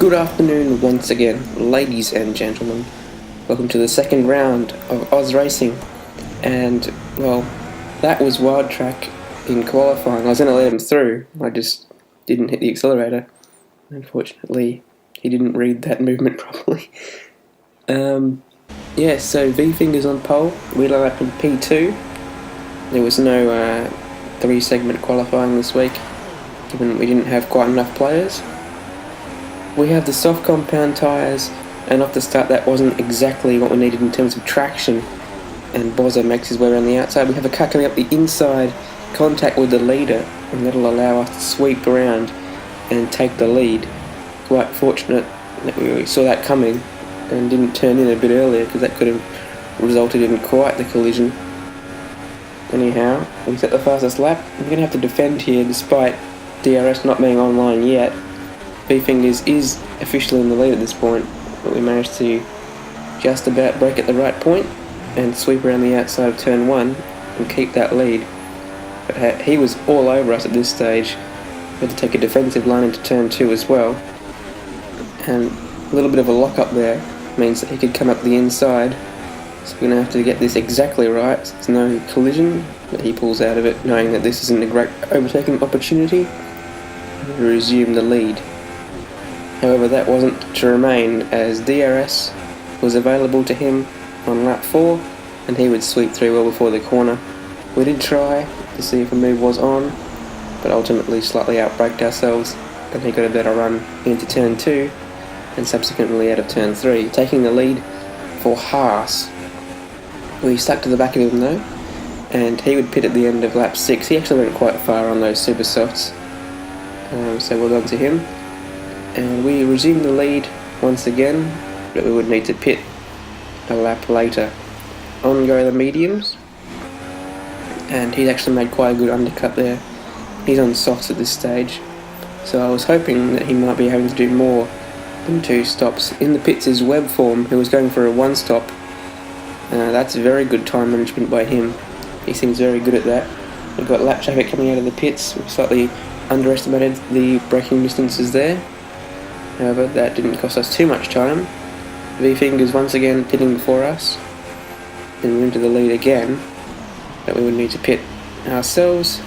Good afternoon once again, ladies and gentlemen. Welcome to the second round of Oz Racing. And, well, that was Wild Track in qualifying. I was going to let him through, I just didn't hit the accelerator. Unfortunately, he didn't read that movement properly. So V-Fingers on pole, we line up in P2. There was no 3-segment qualifying this week, given we didn't have quite enough players. We have the soft compound tyres, and off the start that wasn't exactly what we needed in terms of traction, and Bozo makes his way around the outside. We have a car coming up the inside, contact with the leader, and that'll allow us to sweep around and take the lead. Quite fortunate that we saw that coming and didn't turn in a bit earlier, because that could have resulted in quite the collision. Anyhow, we set the fastest lap. We're going to have to defend here despite DRS not being online yet. V-Fingers is officially in the lead at this point, but we managed to just about brake at the right point and sweep around the outside of turn 1 and keep that lead. But he was all over us at this stage. We had to take a defensive line into turn 2 as well, and a little bit of a lock up there means that he could come up the inside, so we're going to have to get this exactly right so there's no collision, but he pulls out of it knowing that this isn't a great overtaking opportunity to resume the lead. However, that wasn't to remain, as DRS was available to him on lap 4 and he would sweep through well before the corner. We did try to see if a move was on, but ultimately slightly outbraked ourselves, and he got a better run into turn 2 and subsequently out of turn 3, taking the lead for Haas. We stuck to the back of him though, and he would pit at the end of lap 6. He actually went quite far on those super softs, so well done to him. And we resumed the lead once again, but we would need to pit a lap later. On go the mediums, and he's actually made quite a good undercut there. He's on softs at this stage, so I was hoping that he might be having to do more than 2 stops. In the pits is Web Form, who was going for a 1 stop. That's very good time management by him. He seems very good at that. We've got lap traffic coming out of the pits. We slightly underestimated the braking distances there. However, that didn't cost us too much time. V-Fingers once again pitting before us, and we're into the lead again, but we would need to pit ourselves.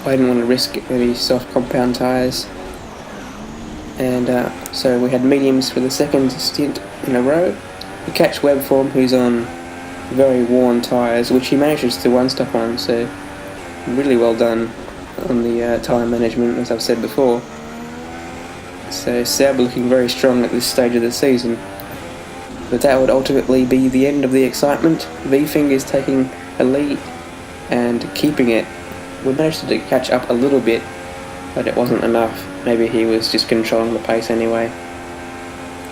I didn't want to risk any soft compound tyres, and so we had mediums for the second stint in a row. We catch Web Form, who's on very worn tyres, which he manages to 1-stop on, so really well done on the tyre management, as I've said before. So Sauber looking very strong at this stage of the season, but that would ultimately be the end of the excitement. V-Fingers taking a lead and keeping it. We managed to catch up a little bit, but it wasn't enough. Maybe he was just controlling the pace anyway.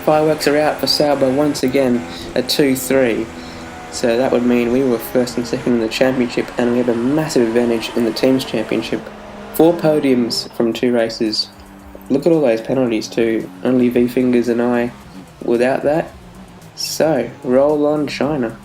Fireworks are out for Sauber once again at 2-3, so that would mean we were first and second in the championship, and we have a massive advantage in the team's championship. 4 podiums from 2 races. Look at all those penalties too, only V-Fingers and I without that. So, roll on China.